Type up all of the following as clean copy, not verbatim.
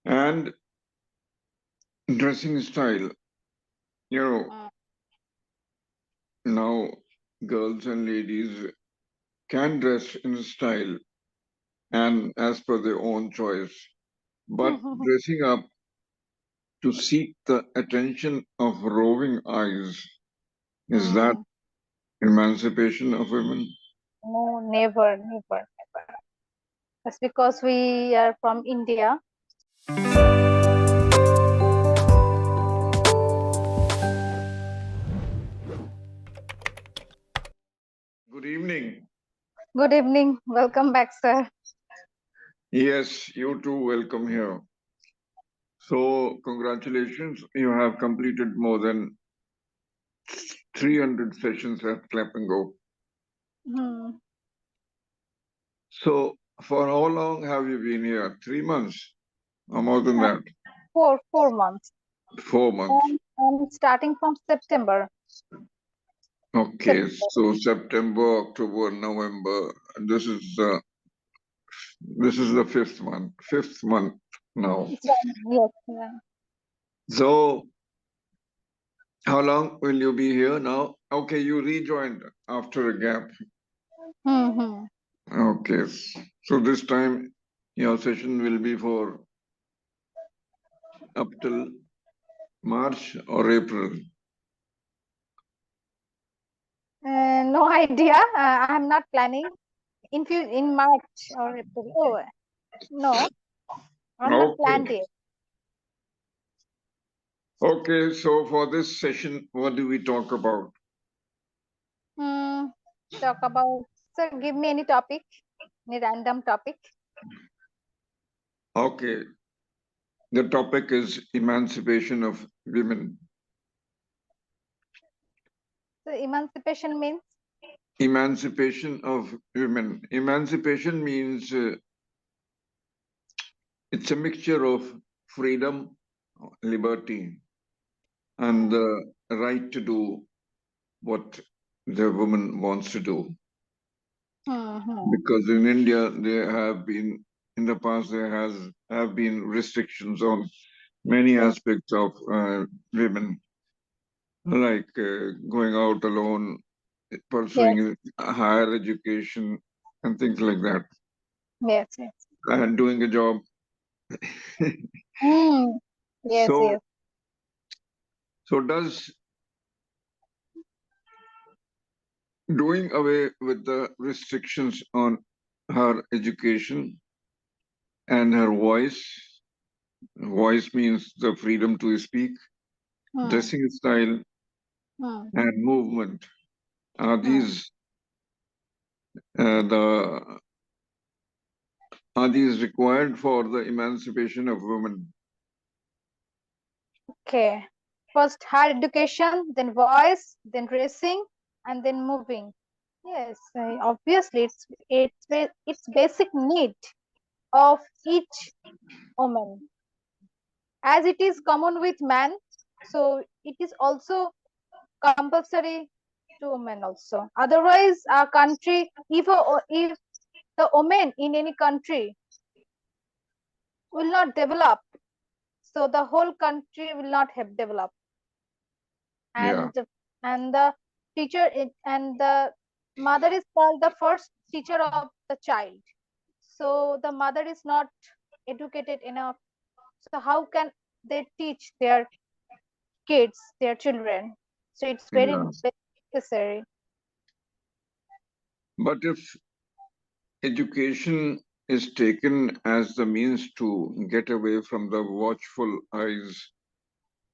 And dressing style, you know, now girls and ladies can dress in style and as per their own choice. But dressing up to seek the attention of roving eyes, is that emancipation of women? No, never, never, never. That's because we are from India. Good evening. Good evening. Welcome back, sir. Yes, you too, welcome here. So, congratulations, you have completed more than 300 sessions at Clapingo. Hmm. So, for how long have you been here? 3 months or more than that? 4 months. 4 months. I'm starting from September. Okay, September. so September, October, November. This is the fifth month now. Yes. Yeah. So, how long will you be here now? Okay, you rejoined after a gap. Hmm. Okay, so this time your session will be for up till March or April. No idea. I'm not planning in March or April. Oh no, I'm not planned Okay. yet. Okay, so for this session, what do we talk about? Hmm. Talk about. Sir, give me any topic, any random topic. Okay, the topic is emancipation of women. So emancipation means. Emancipation of women. Emancipation means it's a mixture of freedom, liberty, and the right to do what the woman wants to do. Hmm. Because in India, there have been, in the past, have been restrictions on many aspects of women, like going out alone, Yes. pursuing higher education, and things like that, Yes. Yes. and doing a job. Hmm. Yes. So, Yes. so does doing away with the restrictions on her education and her voice means the freedom to speak, Hmm. dressing style, Hmm. and movement. Are Hmm. these the are these required for the emancipation of women? Okay. First higher education, then voice, then dressing, and then moving. Yes, obviously it's basic need of each woman. As it is common with man, so it is also compulsory to women also. Otherwise, our country, if the women in any country will not develop, so the whole country will not have developed. Yeah, And the and the mother is called the first teacher of the child. So the mother is not educated enough. So how can they teach their kids, their children? So it's very yeah. necessary. But if education is taken as the means to get away from the watchful eyes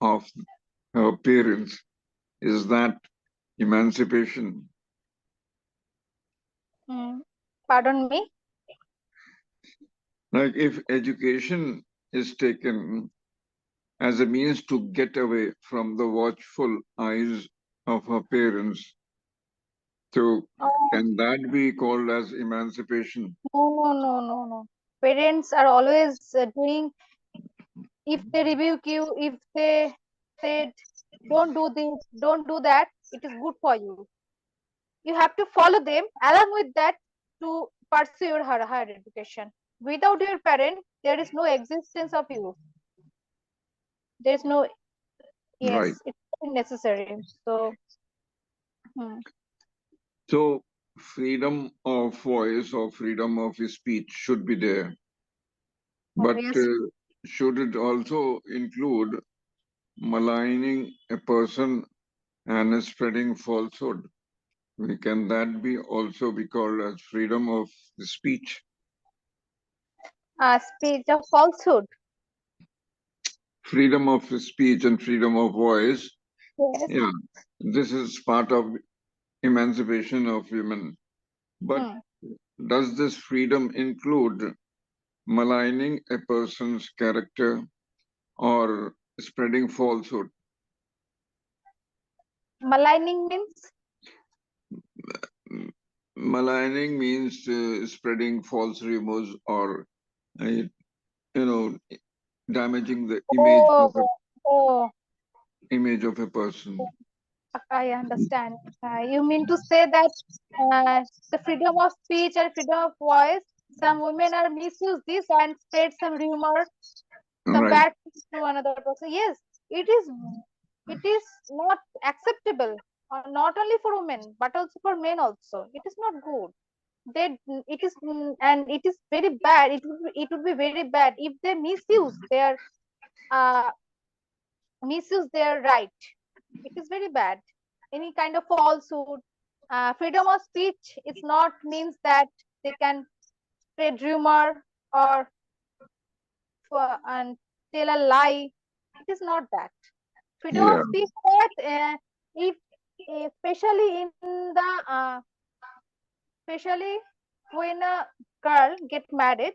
of her parents, is that emancipation? Mm. Pardon me. Like if education is taken as a means to get away from the watchful eyes of her parents, so Oh, can that be called as emancipation? no. Parents are always doing. If they rebuke you, if they said, "Don't do this, don't do that," it is good for you. You have to follow them along with that to pursue your higher education. Without your parent, there is no existence of you. There is no, Right. yes, it's very necessary. So, hmm, So freedom of voice or freedom of speech should be there, but obvious. should it also include maligning a person and spreading falsehood? Can that be also be called as freedom of speech? Speech of falsehood. Freedom of speech and freedom of voice. Yes. Yeah, this is part of emancipation of women. But Hmm. does this freedom include maligning a person's character or spreading falsehood? Maligning means, Maligning means spreading false rumors or, you know, damaging the oh, oh, image of a person. I understand. You mean to say that the freedom of speech and freedom of voice, some women are misuse this and spread some rumor, some Right. bad things to another person. Yes, it is. It is not acceptable. Not only for women, but also for men. Also, it is not good. They, it is, and it is very bad. It would be very bad if they uh, misuse their right. It is very bad. Any kind of falsehood, freedom of speech, it's not means that they can spread rumor or and tell a lie. It is not that. Freedom of Yeah. speech that if especially in the especially when a girl get married.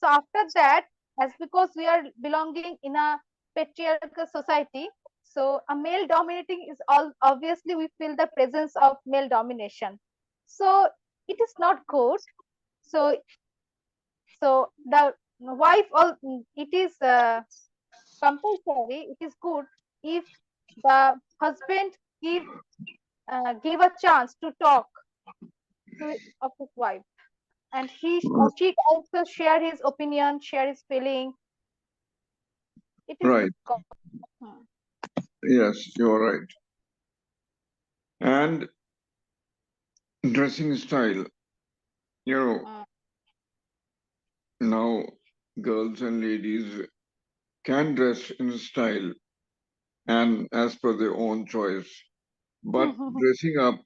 So after that, as because we are belonging in a patriarchal society, so a male dominating is all obviously we feel the presence of male domination. So it is not good. So the wife all it is compulsory. It is good if the husband give a chance to talk to of his wife, and she also share his opinion, share his feeling. It is Right. good. Hmm. Yes, you're right. And dressing style, you know, Mm. now girls and ladies can dress in style and as per their own choice. But dressing up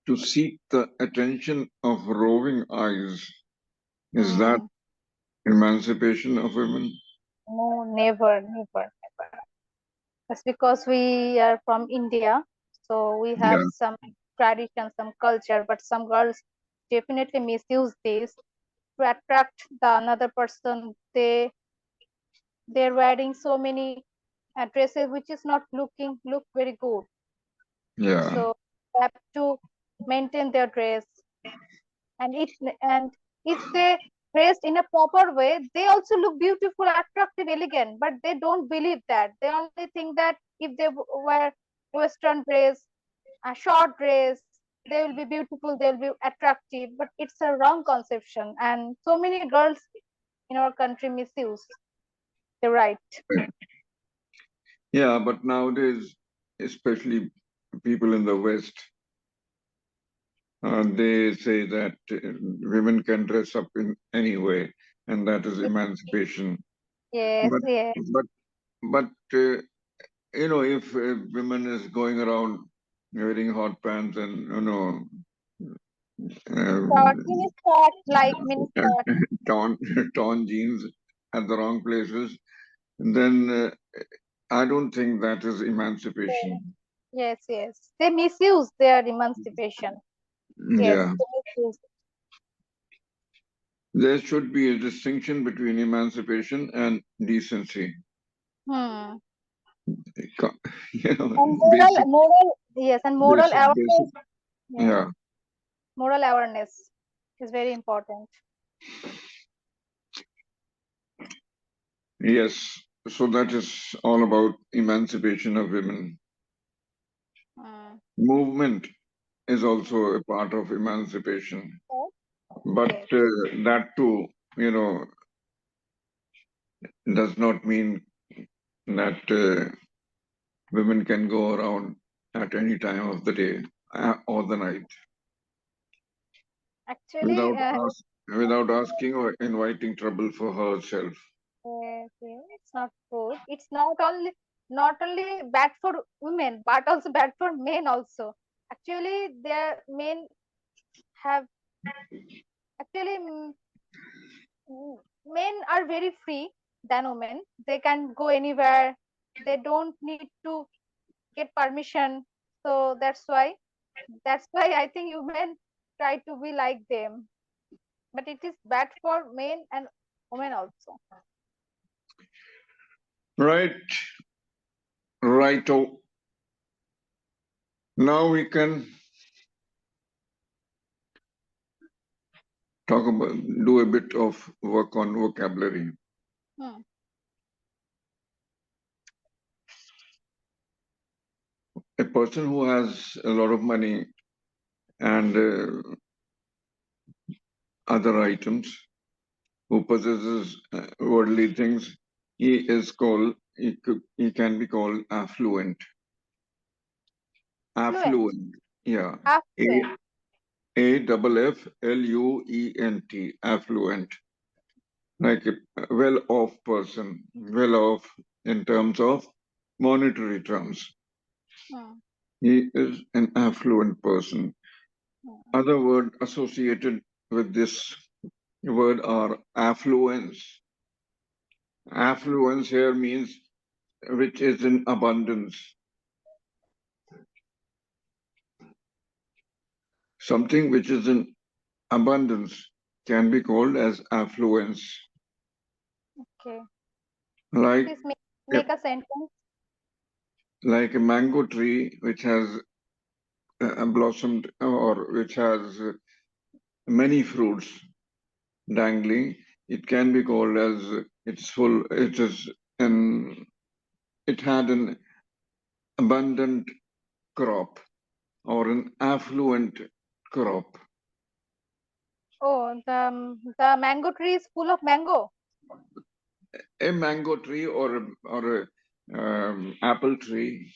to seek the attention of roving eyes, is that Mm. emancipation of women? No, never, never, never. That's because we are from India, so we have Yeah, some tradition, some culture, but some girls definitely misuse this to attract the another person. They're wearing so many dresses which is not look very good. yeah, So they have to maintain their dress, and if they dressed in a proper way, they also look beautiful, attractive, elegant. But they don't believe that. They only think that if they wear western dress, a short dress, they will be beautiful, they will be attractive. But it's a wrong conception, and so many girls in our country misuse the right. yeah. But nowadays, especially people in the West, they say that women can dress up in any way, and that is emancipation. Yes, But yes. but but if women is going around wearing hot pants and Short, um, mini skirt, like mini skirt. torn torn jeans at the wrong places, then I don't think that is emancipation. Yes, yes. They misuse their emancipation. Yes, Yeah, they misuse. there should be a distinction between emancipation and decency. Hmm. Co- You know, And basic, yes, and moral basic. awareness. Yes, Yeah, moral awareness is very important. yes. So that is all about emancipation of women. Hmm. Movement is also a part of emancipation, Yes, but yes. that too. does not mean that women can go around at any time of the day or the night Actually, without without asking or inviting trouble for herself. it's not good. It's not only bad for women, but also bad for men also. Actually, their men have actually men are very free than women. They can go anywhere. They don't need to get permission. So that's why I think women try to be like them. But it is bad for men and women also. Right, right. Oh, now we can do a bit of work on vocabulary. Hmm. A person who has a lot of money and other items, who possesses worldly things, he can be called affluent. Fluent, Affluent, yeah. A affluent. Affluent, affluent, like a well-off person, well-off in terms of monetary terms. Hmm. He is an affluent person. Hmm. Other word associated with this word are affluence. Affluence here means which is in abundance. Something which is in abundance can be called as affluence. Okay. Like Please a, make a sentence. like a mango tree which has blossomed or which has many fruits dangling, it can be called as an, it had an abundant crop or an affluent crop. Oh, the mango tree is full of mango. A mango tree or a apple tree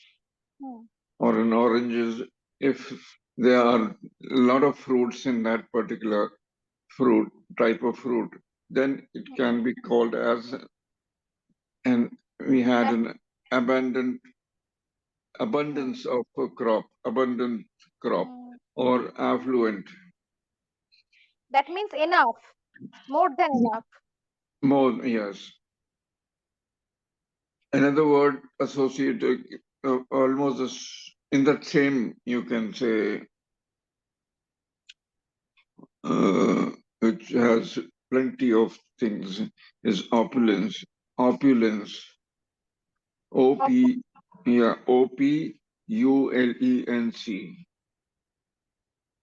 Hmm. or an oranges, if there are a lot of fruits in that particular fruit type of fruit, then it Hmm. can be called as, and we had That an abundant hmm. abundance of a crop, abundant crop, Hmm. or affluent. That means enough, more than enough. More, yes. Another word associated, almost in that same, you can say, uh, which has plenty of things, is Hmm. opulence. Opulence. O Of P, yeah, Opulenc.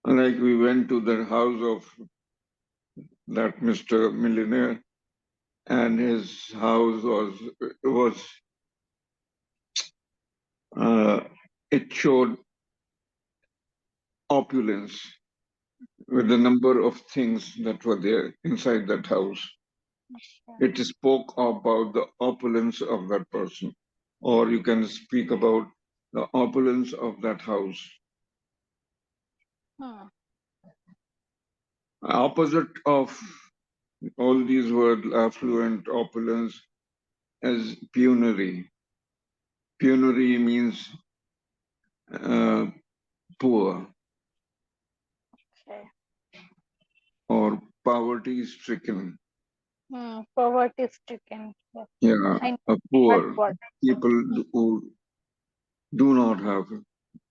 Like we went to the house of that Mr. Millionaire, and his house was uh, it showed opulence with the number of things that were there inside that house. okay. It spoke about the opulence of that person, or you can speak about the opulence of that house. Hmm. Opposite of all these words, affluent, opulence, is penury. Penury means uh, poor Okay. or poverty stricken. Poverty stricken. Yes. Yeah, I know that poor word. people who do not have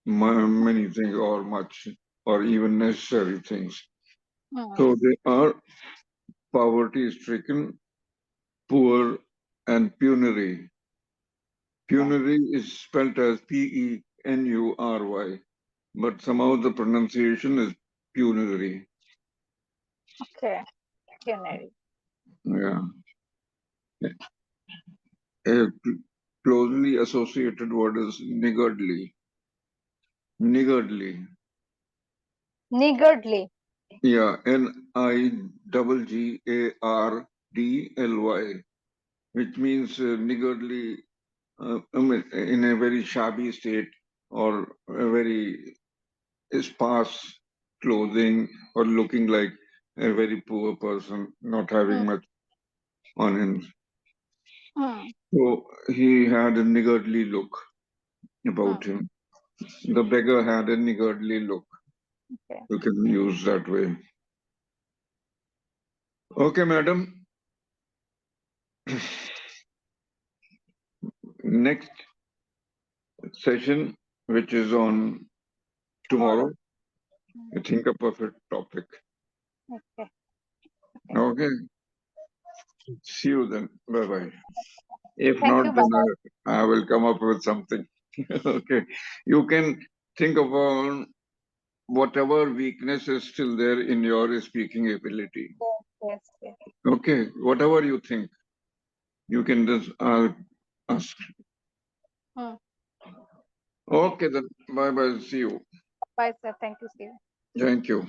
many things or much or even necessary things. Hmm. So they are poverty stricken, poor, and penury. Okay. Penury is spelled as Penury, but somehow the pronunciation is penury. Okay. Culinary. Yeah. A closely associated word is niggardly. Niggardly. Niggardly. Yeah, Nigardly, which means niggardly, I mean, in a very shabby state or a very sparse clothing or looking like a very poor person, not Hmm. having much on him. Hmm. So he had a niggardly look about Hmm. him. The beggar had a niggardly look. Okay. You can use that way. Okay, madam. Next session, which is on tomorrow, Tomorrow. Hmm. I think a perfect topic. Okay. Okay. Okay. See you then. Bye bye. If Thank not, you. Bye then bye. I will come up with something. Okay. You can think about whatever weakness is still there in your speaking ability. Yes. Yes. Yes. Okay. Whatever you think, you can just ask. Hmm. Okay. Okay then. Bye bye. See you. Bye, sir. Thank you. See you. Thank you.